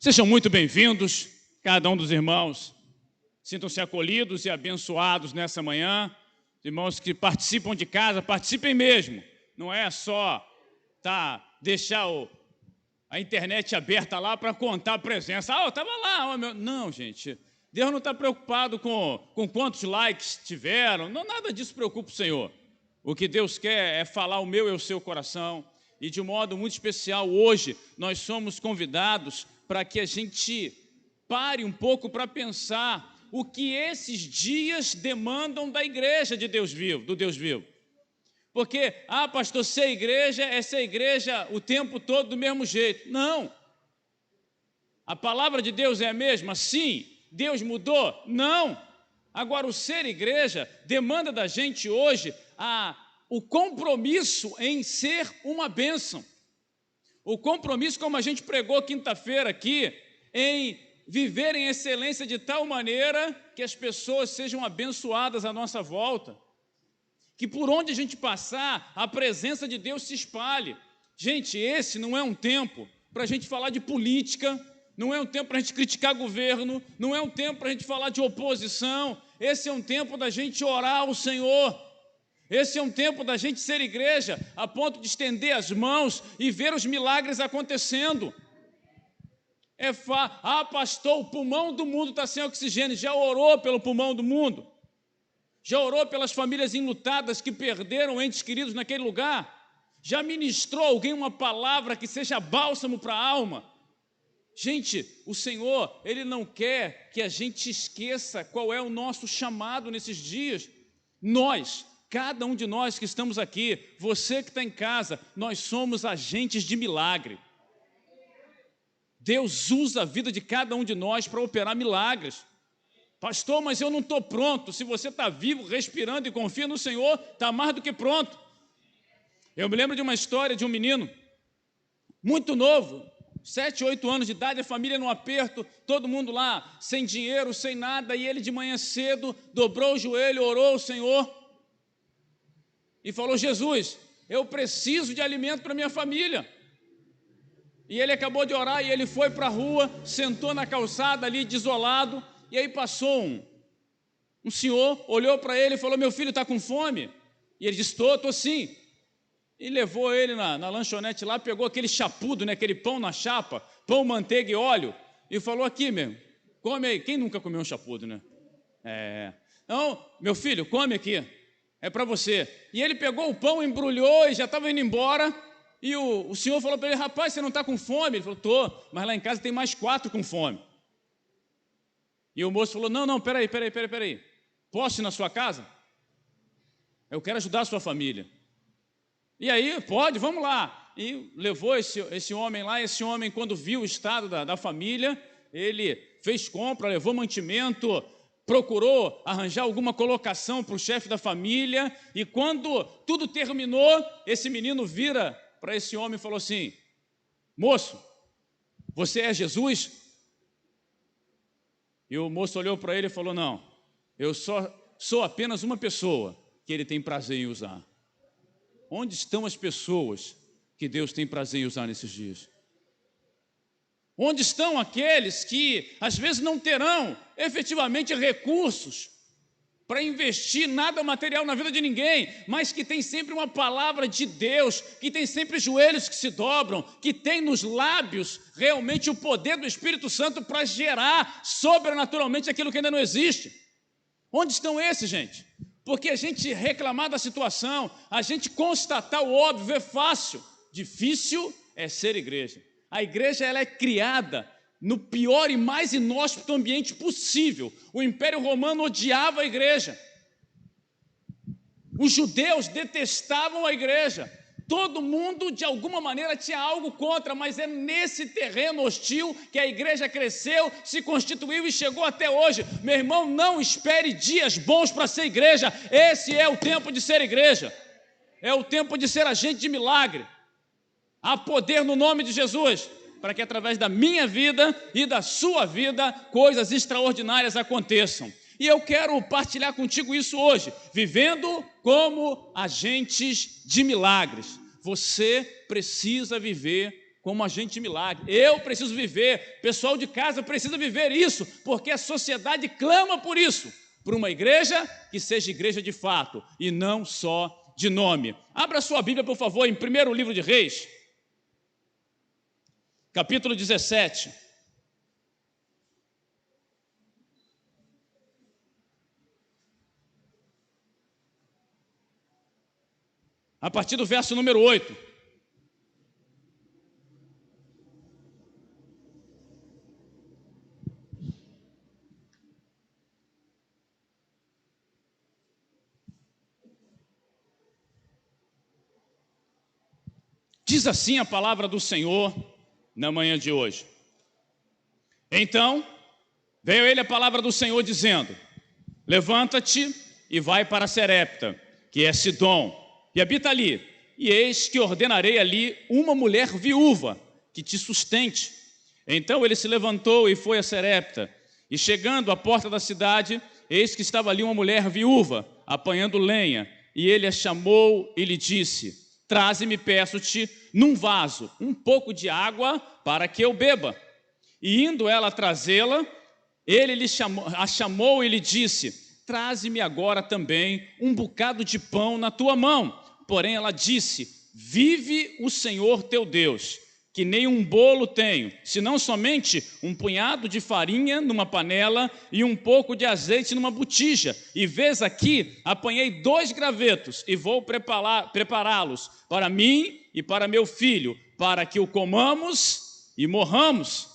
Sejam muito bem-vindos, cada um dos irmãos. Sintam-se acolhidos e abençoados nessa manhã. Irmãos que participam de casa, participem mesmo. Não é só deixar a internet aberta lá para contar a presença. Eu estava lá. Não, gente. Deus não está preocupado com quantos likes tiveram. Não, nada disso preocupa o Senhor. O que Deus quer é falar o meu e o seu coração. E de um modo muito especial, hoje, nós somos convidados para que a gente pare um pouco para pensar o que esses dias demandam da igreja de Deus vivo, do Deus vivo. Porque, pastor, ser igreja é ser igreja o tempo todo do mesmo jeito. Não. A palavra de Deus é a mesma? Sim. Deus mudou? Não. Agora, o ser igreja demanda da gente hoje o compromisso em ser uma bênção. O compromisso, como a gente pregou quinta-feira aqui, em viver em excelência de tal maneira que as pessoas sejam abençoadas à nossa volta. Que por onde a gente passar, a presença de Deus se espalhe. Gente, esse não é um tempo para a gente falar de política, não é um tempo para a gente criticar governo, não é um tempo para a gente falar de oposição. Esse é um tempo da gente orar ao Senhor. Esse é um tempo da gente ser igreja a ponto de estender as mãos e ver os milagres acontecendo. Pastor, o pulmão do mundo está sem oxigênio. Já orou pelo pulmão do mundo? Já orou pelas famílias enlutadas que perderam entes queridos naquele lugar? Já ministrou alguém uma palavra que seja bálsamo para a alma? Gente, o Senhor, Ele não quer que a gente esqueça qual é o nosso chamado nesses dias. Cada um de nós que estamos aqui, você que está em casa, nós somos agentes de milagre. Deus usa a vida de cada um de nós para operar milagres. Pastor, mas eu não estou pronto. Se você está vivo, respirando e confia no Senhor, está mais do que pronto. Eu me lembro de uma história de um menino muito novo, 7, 8 anos de idade, a família num aperto, todo mundo lá, sem dinheiro, sem nada, e ele de manhã cedo dobrou o joelho, orou ao Senhor e falou: Jesus, eu preciso de alimento para minha família. E ele acabou de orar e ele foi para a rua, sentou na calçada ali, desolado, e aí passou um senhor, olhou para ele e falou: meu filho está com fome? E ele disse: estou sim. E levou ele na lanchonete lá, pegou aquele chapudo, né, aquele pão na chapa, pão, manteiga e óleo, e falou: aqui mesmo, come aí. Quem nunca comeu um chapudo, né? Não, meu filho, come aqui. É para você. E ele pegou o pão, embrulhou e já estava indo embora. E o senhor falou para ele: rapaz, você não está com fome? Ele falou: estou, mas lá em casa tem mais 4 com fome. E o moço falou: não, peraí. Posso ir na sua casa? Eu quero ajudar a sua família. E aí, pode, vamos lá. E levou esse homem lá. Esse homem, quando viu o estado da família, ele fez compra, levou mantimento, procurou arranjar alguma colocação para o chefe da família, e quando tudo terminou, esse menino vira para esse homem e falou assim: moço, você é Jesus? E o moço olhou para ele e falou: não, eu sou apenas uma pessoa que ele tem prazer em usar. Onde estão as pessoas que Deus tem prazer em usar nesses dias? Onde estão aqueles que, às vezes, não terão efetivamente recursos para investir nada material na vida de ninguém, mas que tem sempre uma palavra de Deus, que tem sempre joelhos que se dobram, que tem nos lábios realmente o poder do Espírito Santo para gerar sobrenaturalmente aquilo que ainda não existe? Onde estão esses, gente? Porque a gente reclamar da situação, a gente constatar o óbvio é fácil, difícil é ser igreja. A igreja, ela é criada no pior e mais inóspito ambiente possível. O Império Romano odiava a igreja. Os judeus detestavam a igreja. Todo mundo, de alguma maneira, tinha algo contra, mas é nesse terreno hostil que a igreja cresceu, se constituiu e chegou até hoje. Meu irmão, não espere dias bons para ser igreja. Esse é o tempo de ser igreja. É o tempo de ser agente de milagre. Há poder no nome de Jesus, para que através da minha vida e da sua vida, coisas extraordinárias aconteçam. E eu quero partilhar contigo isso hoje, vivendo como agentes de milagres. Você precisa viver como agente de milagre. Eu preciso viver, pessoal de casa precisa viver isso, porque a sociedade clama por isso, por uma igreja que seja igreja de fato e não só de nome. Abra sua Bíblia, por favor, em 1º livro de Reis, capítulo 17. A partir do verso número 8. Diz assim a palavra do Senhor na manhã de hoje. Então, veio ele a palavra do Senhor dizendo: levanta-te e vai para Serepta, que é Sidom, e habita ali, e eis que ordenarei ali uma mulher viúva, que te sustente. Então ele se levantou e foi a Serepta, e chegando à porta da cidade, eis que estava ali uma mulher viúva, apanhando lenha, e ele a chamou e lhe disse: traze-me, peço-te, num vaso, um pouco de água para que eu beba. E indo ela trazê-la, ele a chamou e lhe disse: traze-me agora também um bocado de pão na tua mão. Porém ela disse: vive o Senhor teu Deus, que nem um bolo tenho, senão somente um punhado de farinha numa panela e um pouco de azeite numa botija. E vês aqui, apanhei 2 gravetos e vou prepará-los para mim e para meu filho, para que o comamos e morramos.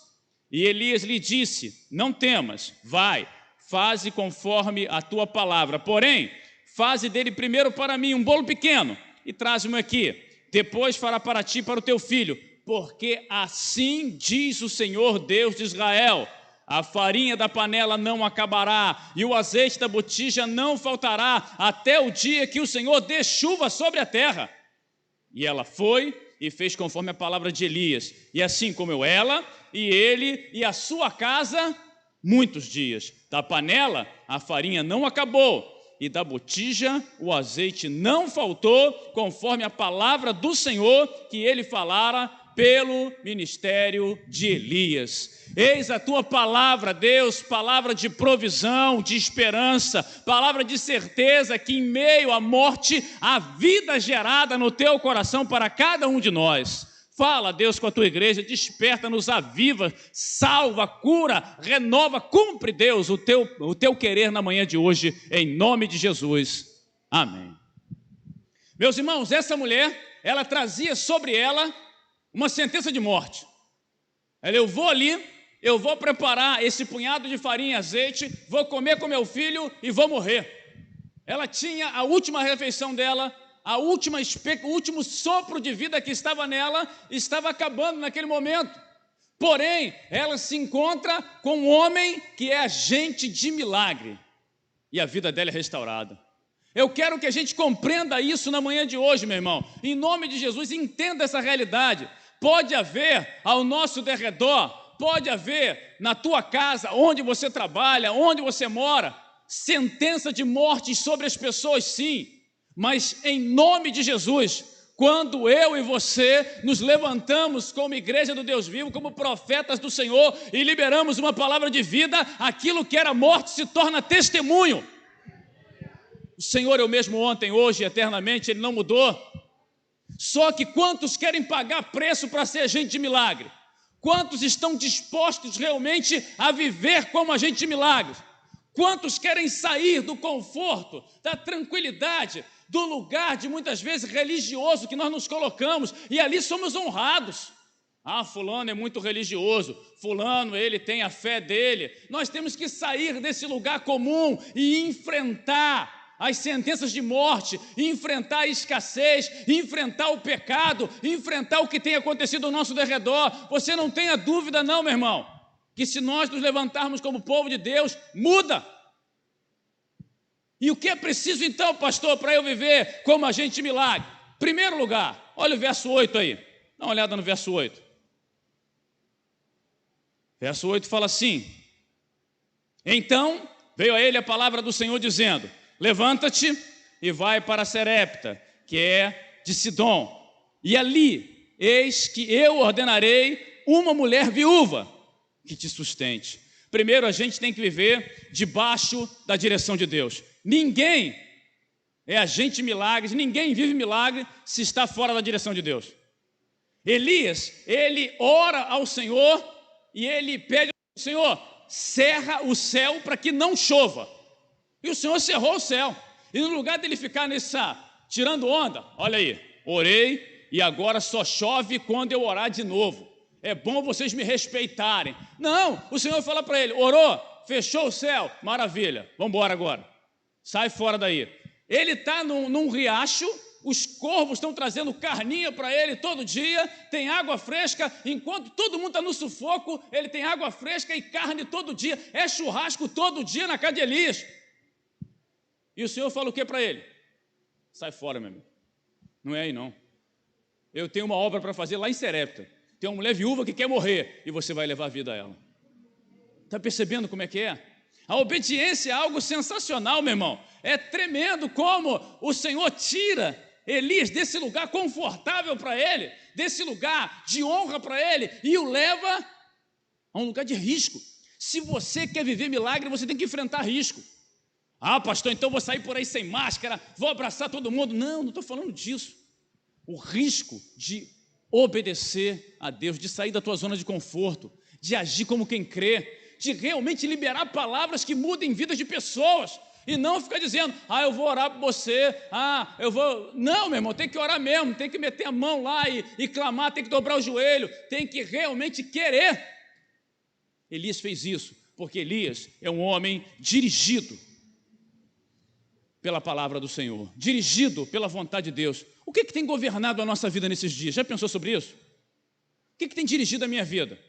E Elias lhe disse: não temas, vai, faze conforme a tua palavra. Porém, faze dele primeiro para mim um bolo pequeno e traze-me aqui. Depois fará para ti e para o teu filho. Porque assim diz o Senhor Deus de Israel: a farinha da panela não acabará, e o azeite da botija não faltará, até o dia que o Senhor dê chuva sobre a terra. E ela foi e fez conforme a palavra de Elias, e assim comeu ela, e ele, e a sua casa, muitos dias. Da panela a farinha não acabou, e da botija o azeite não faltou, conforme a palavra do Senhor que ele falara pelo ministério de Elias. Eis a tua palavra, Deus, palavra de provisão, de esperança, palavra de certeza que em meio à morte há vida gerada no teu coração para cada um de nós. Fala, Deus, com a tua igreja, desperta-nos, aviva, salva, cura, renova, cumpre, Deus, o teu querer na manhã de hoje, em nome de Jesus. Amém. Meus irmãos, essa mulher, ela trazia sobre ela uma sentença de morte. Eu vou ali, eu vou preparar esse punhado de farinha e azeite, vou comer com meu filho e vou morrer. Ela tinha a última refeição dela, o último sopro de vida que estava nela, estava acabando naquele momento. Porém, ela se encontra com um homem que é agente de milagre, e a vida dela é restaurada. Eu quero que a gente compreenda isso na manhã de hoje, meu irmão. Em nome de Jesus, entenda essa realidade. Pode haver ao nosso derredor, pode haver na tua casa, onde você trabalha, onde você mora, sentença de morte sobre as pessoas, sim. Mas em nome de Jesus, quando eu e você nos levantamos como igreja do Deus vivo, como profetas do Senhor, e liberamos uma palavra de vida, aquilo que era morte se torna testemunho. O Senhor é o mesmo ontem, hoje e eternamente, Ele não mudou. Só que quantos querem pagar preço para ser agente de milagre? Quantos estão dispostos realmente a viver como agente de milagre? Quantos querem sair do conforto, da tranquilidade, do lugar de muitas vezes religioso que nós nos colocamos, e ali somos honrados? Ah, fulano é muito religioso, fulano, ele tem a fé dele. Nós temos que sair desse lugar comum e enfrentar as sentenças de morte, enfrentar a escassez, enfrentar o pecado, enfrentar o que tem acontecido ao nosso derredor. Você não tenha dúvida não, meu irmão, que se nós nos levantarmos como povo de Deus, muda. E o que é preciso então, pastor, para eu viver como agente de milagre? Primeiro lugar, olha o verso 8 aí, dá uma olhada no verso 8. Verso 8 fala assim: então veio a ele a palavra do Senhor dizendo: levanta-te e vai para Serepta, que é de Sidom, e ali eis que eu ordenarei uma mulher viúva que te sustente. Primeiro, a gente tem que viver debaixo da direção de Deus. Ninguém é agente de milagres, ninguém vive milagre se está fora da direção de Deus. Elias, ele ora ao Senhor e ele pede ao Senhor, cerra o céu para que não chova. E o Senhor cerrou o céu. E no lugar dele ficar tirando onda, olha aí, orei e agora só chove quando eu orar de novo. É bom vocês me respeitarem. Não, o Senhor fala para ele, orou, fechou o céu, maravilha, vamos embora agora. Sai fora daí. Ele está num riacho, os corvos estão trazendo carninha para ele todo dia, tem água fresca, enquanto todo mundo está no sufoco, ele tem água fresca e carne todo dia, é churrasco todo dia na casa de Elias. E o Senhor fala o que para ele? Sai fora, meu amigo. Não é aí não. Eu tenho uma obra para fazer lá em Serepta. Tem uma mulher viúva que quer morrer e você vai levar a vida a ela. Está percebendo como é que é? A obediência é algo sensacional, meu irmão. É tremendo como o Senhor tira Elias desse lugar confortável para ele, desse lugar de honra para ele, e o leva a um lugar de risco. Se você quer viver milagre, você tem que enfrentar risco. Ah, pastor, então vou sair por aí sem máscara, vou abraçar todo mundo. Não estou falando disso. O risco de obedecer a Deus, de sair da tua zona de conforto, de agir como quem crê, de realmente liberar palavras que mudem vidas de pessoas, e não ficar dizendo, eu vou orar por você, eu vou... Não, meu irmão, tem que orar mesmo, tem que meter a mão lá e clamar, tem que dobrar o joelho, tem que realmente querer. Elias fez isso, porque Elias é um homem dirigido pela palavra do Senhor, dirigido pela vontade de Deus. O que tem governado a nossa vida nesses dias? Já pensou sobre isso? O que tem dirigido a minha vida?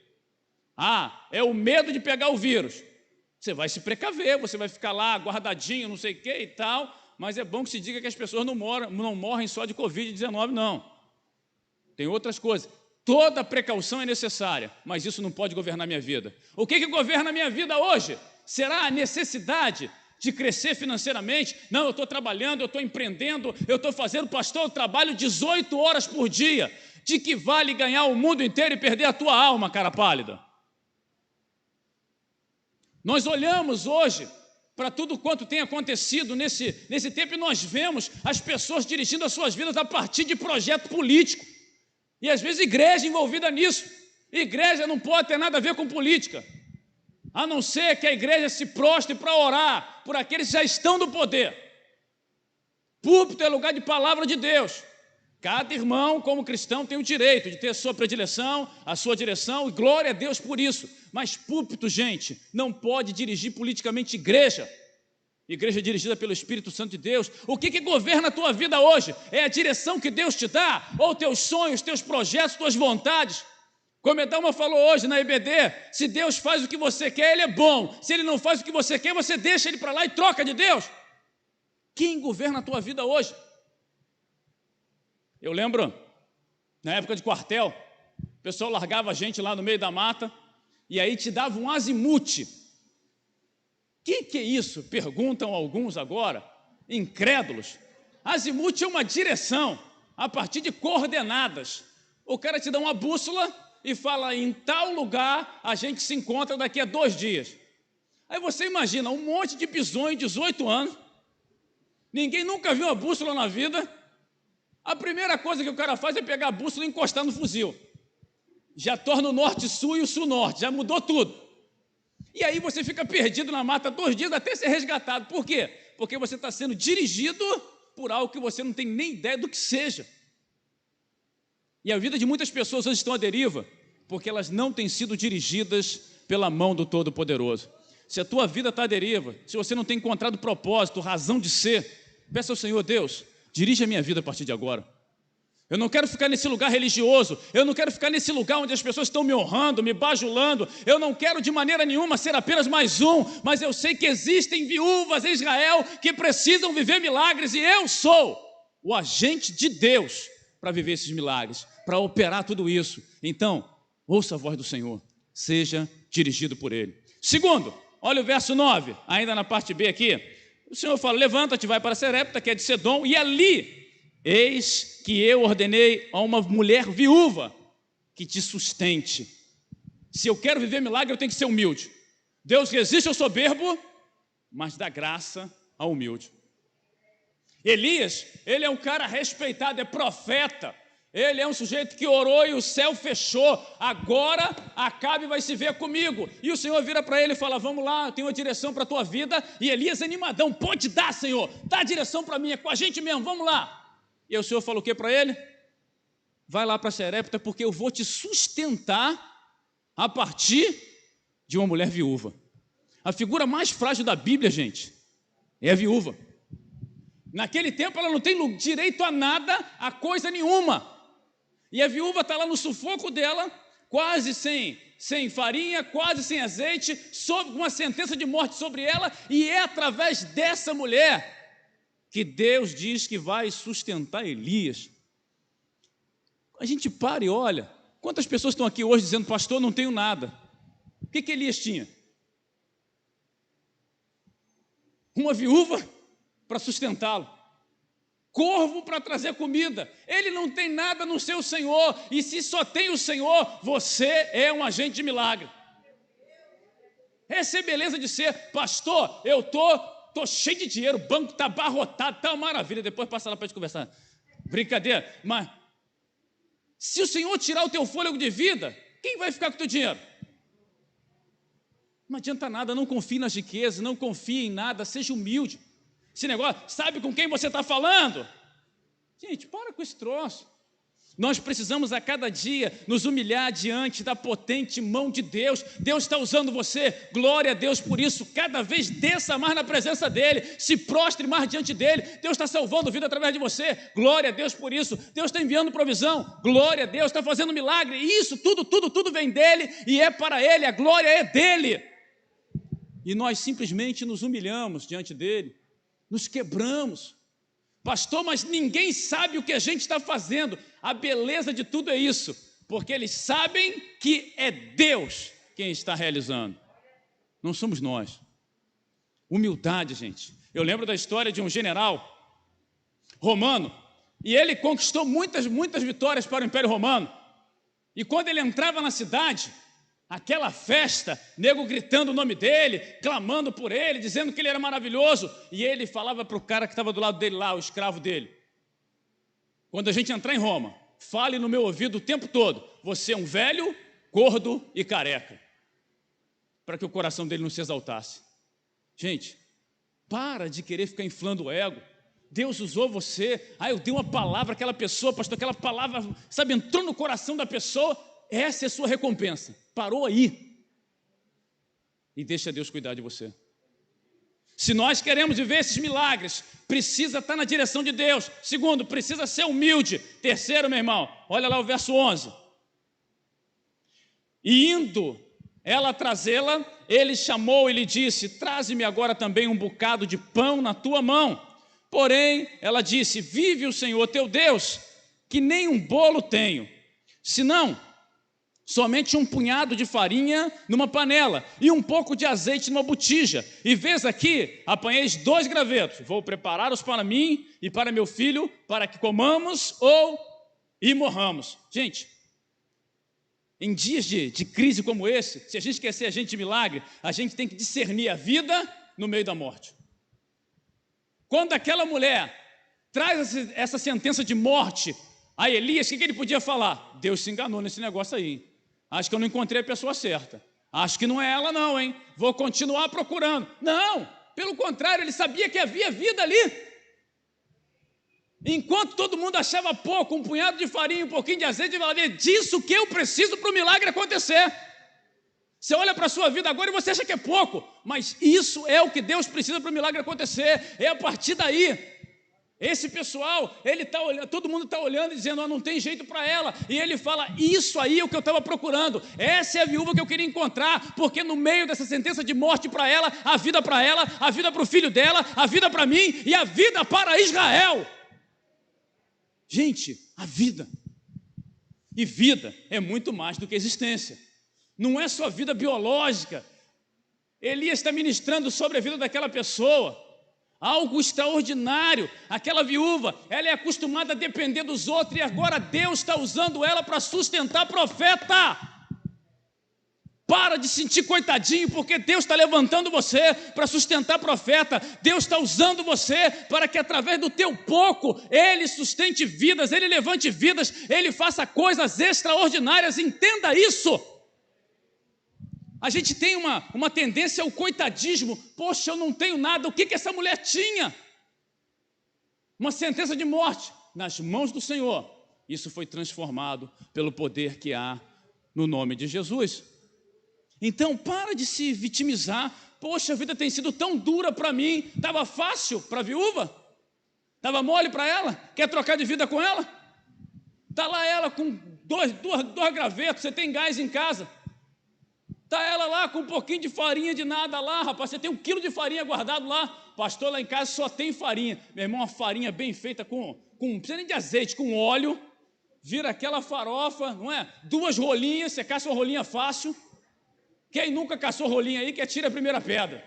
É o medo de pegar o vírus. Você vai se precaver, você vai ficar lá guardadinho, não sei o que e tal, mas é bom que se diga que as pessoas não morrem só de Covid-19, não. Tem outras coisas. Toda precaução é necessária, mas isso não pode governar minha vida. O que governa a minha vida hoje? Será a necessidade de crescer financeiramente? Não, eu estou trabalhando, eu estou empreendendo, eu estou fazendo, pastor, eu trabalho 18 horas por dia. De que vale ganhar o mundo inteiro e perder a tua alma, cara pálida? Nós olhamos hoje para tudo quanto tem acontecido nesse tempo e nós vemos as pessoas dirigindo as suas vidas a partir de projeto político. E às vezes igreja envolvida nisso. Igreja não pode ter nada a ver com política, a não ser que a igreja se prostre para orar por aqueles que já estão no poder. Púlpito é lugar de palavra de Deus. Cada irmão, como cristão, tem o direito de ter a sua predileção, a sua direção, e glória a Deus por isso. Mas púlpito, gente, não pode dirigir politicamente igreja. Igreja dirigida pelo Espírito Santo de Deus. O que governa a tua vida hoje? É a direção que Deus te dá? Ou teus sonhos, teus projetos, tuas vontades? Como Edalma falou hoje na EBD, se Deus faz o que você quer, Ele é bom. Se Ele não faz o que você quer, você deixa Ele para lá e troca de Deus. Quem governa a tua vida hoje? Eu lembro, na época de quartel, o pessoal largava a gente lá no meio da mata e aí te dava um azimute. O que é isso? Perguntam alguns agora, incrédulos. Azimute é uma direção a partir de coordenadas. O cara te dá uma bússola e fala, em tal lugar a gente se encontra daqui a 2 dias. Aí você imagina, um monte de bisonho, 18 anos, ninguém nunca viu uma bússola na vida. A primeira coisa que o cara faz é pegar a bússola e encostar no fuzil. Já torna o norte-sul e o sul-norte, já mudou tudo. E aí você fica perdido na mata 2 dias até ser resgatado. Por quê? Porque você está sendo dirigido por algo que você não tem nem ideia do que seja. E a vida de muitas pessoas hoje estão à deriva, porque elas não têm sido dirigidas pela mão do Todo-Poderoso. Se a tua vida está à deriva, se você não tem encontrado propósito, razão de ser, peça ao Senhor, Deus, dirige a minha vida a partir de agora. Eu não quero ficar nesse lugar religioso, eu não quero ficar nesse lugar onde as pessoas estão me honrando, me bajulando, eu não quero de maneira nenhuma ser apenas mais um, mas eu sei que existem viúvas em Israel que precisam viver milagres e eu sou o agente de Deus para viver esses milagres, para operar tudo isso. Então, ouça a voz do Senhor, seja dirigido por Ele. Segundo, olha o verso 9, ainda na parte B aqui, o Senhor fala, levanta-te, vai para Serepta, que é de Sedom, e ali eis que eu ordenei a uma mulher viúva que te sustente. Se eu quero viver milagre, eu tenho que ser humilde. Deus resiste ao soberbo, mas dá graça ao humilde. Elias, ele é um cara respeitado, é profeta. Ele é um sujeito que orou e o céu fechou. Agora Acabe vai se ver comigo. E o Senhor vira para ele e fala: vamos lá, eu tenho uma direção para a tua vida. E Elias animadão: pode dar, Senhor, dá a direção para mim, é com a gente mesmo, vamos lá. E o Senhor falou o que para ele? Vai lá para Sarepta, porque eu vou te sustentar a partir de uma mulher viúva. A figura mais frágil da Bíblia, gente, é a viúva. Naquele tempo ela não tem direito a nada, a coisa nenhuma. E a viúva está lá no sufoco dela, quase sem farinha, quase sem azeite, sob uma sentença de morte sobre ela, e é através dessa mulher que Deus diz que vai sustentar Elias. A gente para e olha, quantas pessoas estão aqui hoje dizendo: pastor, não tenho nada. O que Elias tinha? Uma viúva para sustentá-lo, corvo para trazer comida. Ele não tem nada no seu Senhor, e se só tem o Senhor, você é um agente de milagre. Essa é a beleza de ser pastor. Eu tô cheio de dinheiro, o banco está abarrotado, está uma maravilha. Depois passa lá para a gente conversar. Brincadeira, mas se o Senhor tirar o teu fôlego de vida, quem vai ficar com o teu dinheiro? Não adianta nada, não confie nas riquezas, não confie em nada, seja humilde. Esse negócio, sabe com quem você está falando? Gente, para com esse troço. Nós precisamos a cada dia nos humilhar diante da potente mão de Deus. Deus está usando você, glória a Deus por isso. Cada vez desça mais na presença dEle, se prostre mais diante dEle. Deus está salvando vida através de você, glória a Deus por isso. Deus está enviando provisão, glória a Deus, está fazendo milagre. Isso, tudo vem dEle e é para Ele, a glória é dEle. E nós simplesmente nos humilhamos diante dEle, nos quebramos. Pastor, mas ninguém sabe o que a gente está fazendo. A beleza de tudo é isso, porque eles sabem que é Deus quem está realizando, não somos nós. Humildade, gente. Eu lembro da história de um general romano, e ele conquistou muitas vitórias para o Império Romano, e quando ele entrava na cidade, aquela festa, nego gritando o nome dele, clamando por ele, dizendo que ele era maravilhoso, e ele falava para o cara que estava do lado dele lá, o escravo dele: quando a gente entrar em Roma, fale no meu ouvido o tempo todo: você é um velho, gordo e careca, para que o coração dele não se exaltasse. Gente, para de querer ficar inflando o ego. Deus usou você, eu dei uma palavra àquela pessoa, pastor, aquela palavra, sabe, entrou no coração da pessoa. Essa é a sua recompensa. Parou aí e deixa Deus cuidar de você. Se nós queremos viver esses milagres, precisa estar na direção de Deus. Segundo, precisa ser humilde. Terceiro, meu irmão, olha lá o verso 11. E indo ela trazê-la, ele chamou e lhe disse: traze-me agora também um bocado de pão na tua mão. Porém, ela disse: vive o Senhor teu Deus, que nem um bolo tenho, senão somente um punhado de farinha numa panela e um pouco de azeite numa botija. E vês aqui, apanheis 2 gravetos. Vou prepará-los para mim e para meu filho, para que comamos e morramos. Gente, em dias de crise como esse, se a gente quer ser agente de milagre, a gente tem que discernir a vida no meio da morte. Quando aquela mulher traz essa sentença de morte a Elias, o que ele podia falar? Deus se enganou nesse negócio aí. Acho que eu não encontrei a pessoa certa. Acho que não é ela não, hein? Vou continuar procurando. Não, pelo contrário, ele sabia que havia vida ali. Enquanto todo mundo achava pouco, um punhado de farinha, um pouquinho de azeite, ele falava: disso que eu preciso para o milagre acontecer. Você olha para a sua vida agora e você acha que é pouco, mas isso é o que Deus precisa para o milagre acontecer. É a partir daí. Esse pessoal, ele tá olhando, todo mundo está olhando e dizendo: não tem jeito para ela. E ele fala: isso aí é o que eu estava procurando. Essa é a viúva que eu queria encontrar, porque no meio dessa sentença de morte para ela, a vida para o filho dela, a vida para mim e a vida para Israel. Gente, a vida. E vida é muito mais do que existência. Não é só vida biológica. Elias está ministrando sobre a vida daquela pessoa. Algo extraordinário. Aquela viúva, ela é acostumada a depender dos outros e agora Deus está usando ela para sustentar profeta. Para de sentir coitadinho, porque Deus está levantando você para sustentar profeta. Deus está usando você para que através do teu pouco Ele sustente vidas, Ele levante vidas, Ele faça coisas extraordinárias. Entenda isso. A gente tem uma tendência ao coitadismo. Poxa, eu não tenho nada. O que essa mulher tinha? Uma sentença de morte nas mãos do Senhor. Isso foi transformado pelo poder que há no nome de Jesus. Então, para de se vitimizar. Poxa, a vida tem sido tão dura para mim. Estava fácil para a viúva? Estava mole para ela? Quer trocar de vida com ela? Está lá ela com dois gravetos, você tem gás em casa. Está ela lá com um pouquinho de farinha de nada lá, rapaz. Você tem 1 quilo de farinha guardado lá. Pastor, lá em casa só tem farinha. Meu irmão, uma farinha bem feita não precisa nem de azeite, com óleo. Vira aquela farofa, não é? 2 rolinhas, você caça uma rolinha fácil. Quem nunca caçou rolinha aí, que atira a primeira pedra?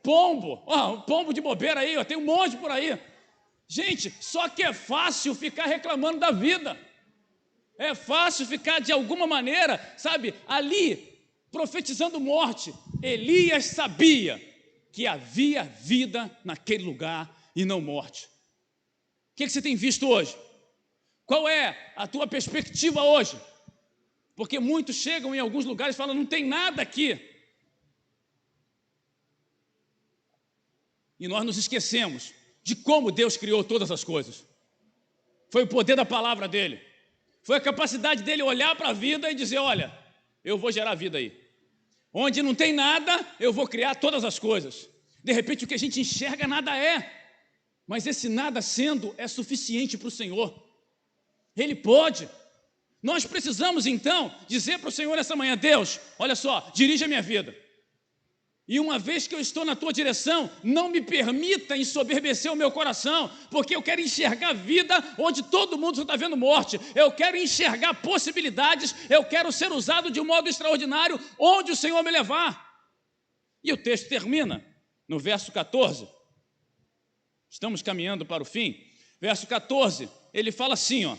Pombo, um pombo de bobeira aí, tem um monte por aí. Gente, só que é fácil ficar reclamando da vida. É fácil ficar de alguma maneira, sabe, ali, profetizando morte. Elias sabia que havia vida naquele lugar e não morte. O que você tem visto hoje? Qual é a tua perspectiva hoje? Porque muitos chegam em alguns lugares e falam, não tem nada aqui. E nós nos esquecemos de como Deus criou todas as coisas. Foi o poder da palavra dele. Foi a capacidade dele olhar para a vida e dizer, olha, eu vou gerar vida aí. Onde não tem nada, eu vou criar todas as coisas. De repente o que a gente enxerga nada é. Mas esse nada sendo é suficiente para o Senhor. Ele pode. Nós precisamos então dizer para o Senhor essa manhã, Deus, olha só, dirige a minha vida. E uma vez que eu estou na tua direção, não me permita ensoberbecer o meu coração, porque eu quero enxergar vida onde todo mundo está vendo morte. Eu quero enxergar possibilidades, eu quero ser usado de um modo extraordinário onde o Senhor me levar. E o texto termina no verso 14. Estamos caminhando para o fim. Verso 14, ele fala assim, ó.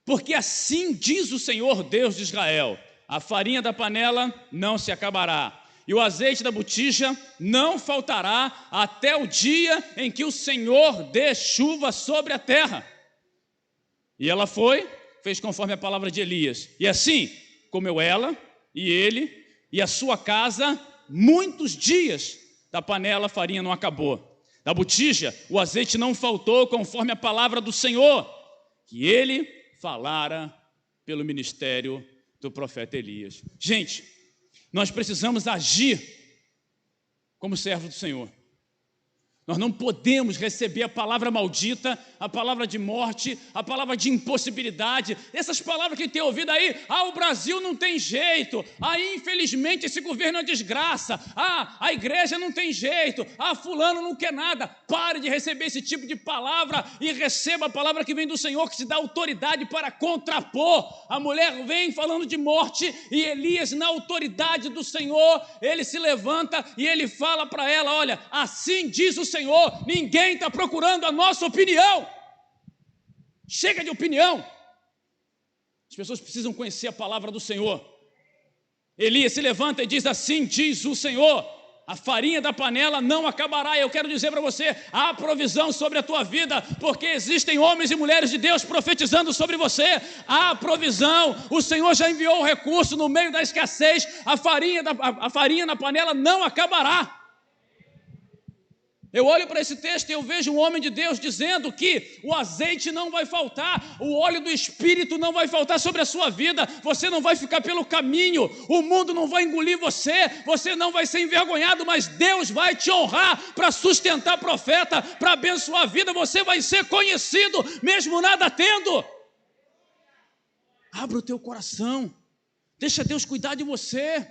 Porque assim diz o Senhor Deus de Israel, a farinha da panela não se acabará, e o azeite da botija não faltará até o dia em que o Senhor dê chuva sobre a terra. E ela fez conforme a palavra de Elias. E assim, comeu ela e ele e a sua casa muitos dias. Da panela a farinha não acabou. Da botija o azeite não faltou, conforme a palavra do Senhor, que ele falara pelo ministério do profeta Elias. Gente, nós precisamos agir como servos do Senhor. Nós não podemos receber a palavra maldita, a palavra de morte, a palavra de impossibilidade, essas palavras que tem ouvido aí, o Brasil não tem jeito, infelizmente esse governo é uma desgraça, a igreja não tem jeito, fulano não quer nada. Pare de receber esse tipo de palavra e receba a palavra que vem do Senhor, que te dá autoridade para contrapor. A mulher vem falando de morte e Elias, na autoridade do Senhor, ele se levanta e ele fala para ela, olha, assim diz o Senhor, ninguém está procurando a nossa opinião. Chega de opinião. As pessoas precisam conhecer a palavra do Senhor. Elias se levanta e diz, assim diz o Senhor, a farinha da panela não acabará. Eu quero dizer para você, há provisão sobre a tua vida, porque existem homens e mulheres de Deus profetizando sobre você. Há provisão, o Senhor já enviou o recurso no meio da escassez. A farinha na panela não acabará. Eu olho para esse texto e eu vejo um homem de Deus dizendo que o azeite não vai faltar, o óleo do Espírito não vai faltar sobre a sua vida, você não vai ficar pelo caminho, o mundo não vai engolir você, você não vai ser envergonhado, mas Deus vai te honrar para sustentar profeta, para abençoar a vida, você vai ser conhecido, mesmo nada tendo. Abra o teu coração, deixa Deus cuidar de você.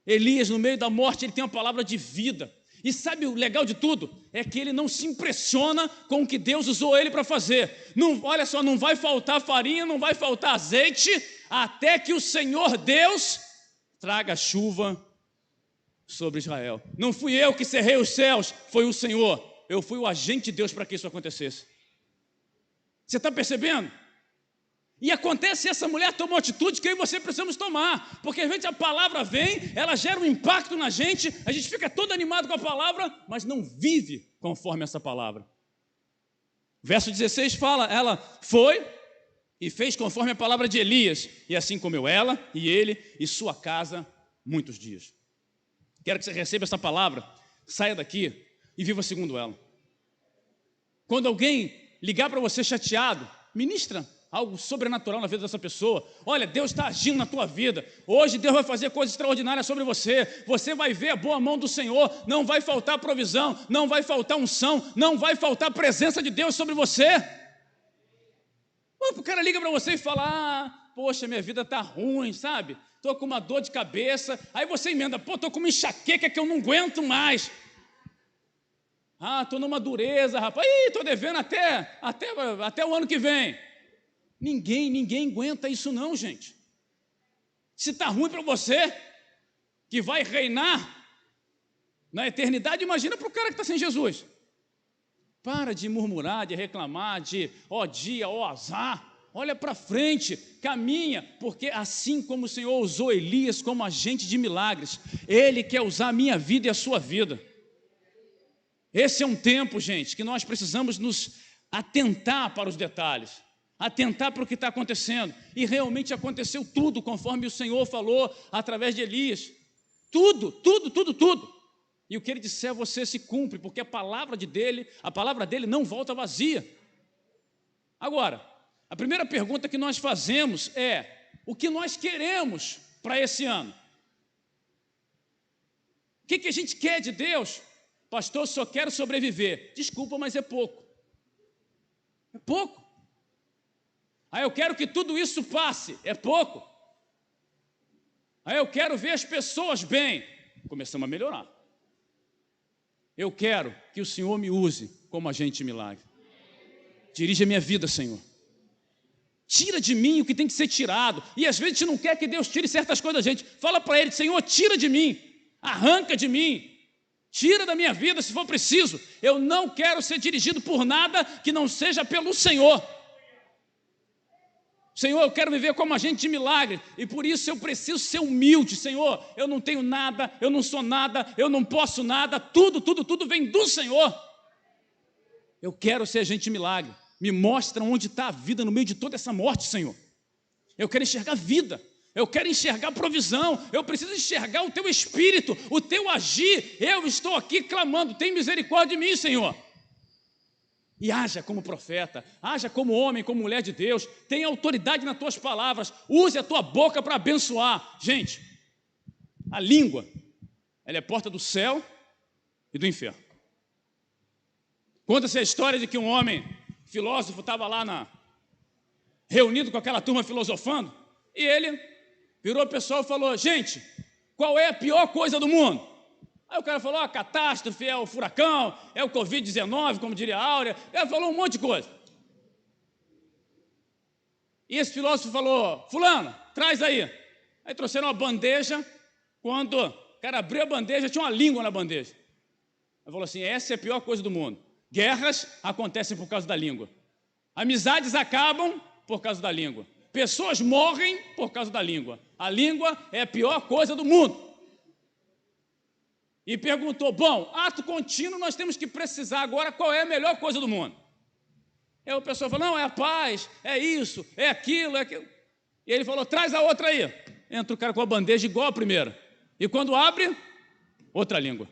Elias, no meio da morte, ele tem uma palavra de vida. E sabe o legal de tudo? É que ele não se impressiona com o que Deus usou ele para fazer. Não, olha só, não vai faltar farinha, não vai faltar azeite, até que o Senhor Deus traga chuva sobre Israel. Não fui eu que cerrei os céus, foi o Senhor. Eu fui o agente de Deus para que isso acontecesse. Você está percebendo? E acontece, essa mulher tomou atitude que eu e você precisamos tomar, porque às vezes a palavra vem, ela gera um impacto na gente, a gente fica todo animado com a palavra, mas não vive conforme essa palavra. Verso 16 fala, ela foi e fez conforme a palavra de Elias, e assim comeu ela e ele e sua casa muitos dias. Quero que você receba essa palavra, saia daqui e viva segundo ela. Quando alguém ligar para você chateado, ministra algo sobrenatural na vida dessa pessoa. Olha, Deus está agindo na tua vida. Hoje Deus vai fazer coisas extraordinárias sobre você. Você vai ver a boa mão do Senhor. Não vai faltar provisão, não vai faltar unção, não vai faltar a presença de Deus sobre você. O cara liga para você e fala, poxa, minha vida está ruim, sabe? Estou com uma dor de cabeça. Aí você emenda, estou com uma enxaqueca que eu não aguento mais. Estou numa dureza, rapaz. Estou devendo até o ano que vem. Ninguém aguenta isso não, gente. Se está ruim para você, que vai reinar na eternidade, imagina para o cara que está sem Jesus. Para de murmurar, de reclamar, de ó dia, ó azar. Olha para frente, caminha, porque assim como o Senhor usou Elias como agente de milagres, Ele quer usar a minha vida e a sua vida. Esse é um tempo, gente, que nós precisamos nos atentar para os detalhes, atentar para o que está acontecendo, e realmente aconteceu tudo, conforme o Senhor falou, através de Elias, tudo, e o que Ele disser a você se cumpre, porque a palavra dele não volta vazia. Agora, a primeira pergunta que nós fazemos é, o que nós queremos para esse ano? O que a gente quer de Deus? Pastor, só quero sobreviver. Desculpa, mas é pouco. É pouco. Eu quero que tudo isso passe. É pouco. Eu quero ver as pessoas bem. Começamos a melhorar. Eu quero que o Senhor me use como agente de milagre. Dirige a minha vida, Senhor. Tira de mim o que tem que ser tirado. E às vezes a gente não quer que Deus tire certas coisas da gente. Fala para Ele, Senhor, tira de mim. Arranca de mim. Tira da minha vida se for preciso. Eu não quero ser dirigido por nada que não seja pelo Senhor. Senhor, eu quero viver como agente de milagre. E por isso eu preciso ser humilde. Senhor, eu não tenho nada, eu não sou nada, eu não posso nada. Tudo vem do Senhor. Eu quero ser agente de milagre. Me mostra onde está a vida no meio de toda essa morte, Senhor. Eu quero enxergar vida. Eu quero enxergar provisão, eu preciso enxergar o teu espírito, o teu agir. Eu estou aqui clamando, tem misericórdia de mim, Senhor. E haja como profeta, haja como homem, como mulher de Deus, tenha autoridade nas tuas palavras, use a tua boca para abençoar. Gente, a língua, ela é a porta do céu e do inferno. Conta-se a história de que um homem filósofo estava lá reunido com aquela turma filosofando, e ele virou o pessoal e falou, gente, qual é a pior coisa do mundo? Aí o cara falou, a catástrofe, é o furacão, é o Covid-19, como diria a Áurea. Ele falou um monte de coisa. E esse filósofo falou, fulano, traz aí. Aí trouxeram uma bandeja, quando o cara abriu a bandeja, tinha uma língua na bandeja. Ele falou assim, essa é a pior coisa do mundo. Guerras acontecem por causa da língua. Amizades acabam por causa da língua. Pessoas morrem por causa da língua. A língua é a pior coisa do mundo. E perguntou, bom, ato contínuo nós temos que precisar agora qual é a melhor coisa do mundo. Aí o pessoal falou, não, é a paz, é isso, é aquilo, é aquilo. E ele falou, traz a outra aí. Entra o cara com a bandeja igual a primeira. E quando abre, outra língua.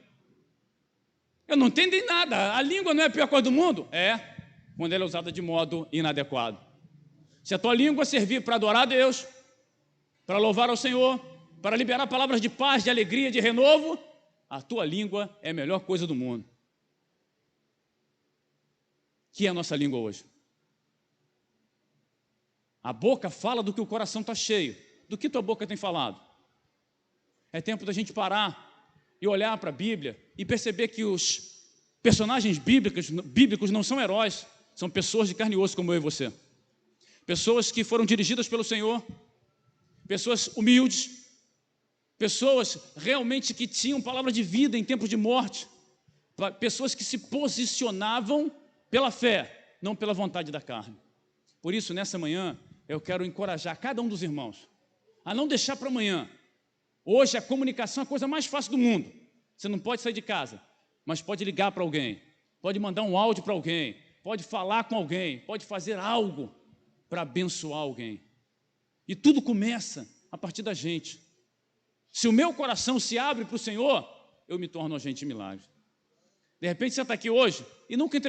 Eu não entendi nada. A língua não é a pior coisa do mundo? É, quando ela é usada de modo inadequado. Se a tua língua servir para adorar a Deus, para louvar ao Senhor, para liberar palavras de paz, de alegria, de renovo, a tua língua é a melhor coisa do mundo. Que é a nossa língua hoje? A boca fala do que o coração está cheio. Do que tua boca tem falado? É tempo da gente parar e olhar para a Bíblia e perceber que os personagens bíblicos não são heróis, são pessoas de carne e osso como eu e você. Pessoas que foram dirigidas pelo Senhor, pessoas humildes, pessoas realmente que tinham palavra de vida em tempos de morte, pessoas que se posicionavam pela fé, não pela vontade da carne. Por isso, nessa manhã, eu quero encorajar cada um dos irmãos a não deixar para amanhã. Hoje a comunicação é a coisa mais fácil do mundo. Você não pode sair de casa, mas pode ligar para alguém, pode mandar um áudio para alguém, pode falar com alguém, pode fazer algo para abençoar alguém. E tudo começa a partir da gente. Se o meu coração se abre para o Senhor, eu me torno um agente de milagre. De repente você está aqui hoje e nunca entregou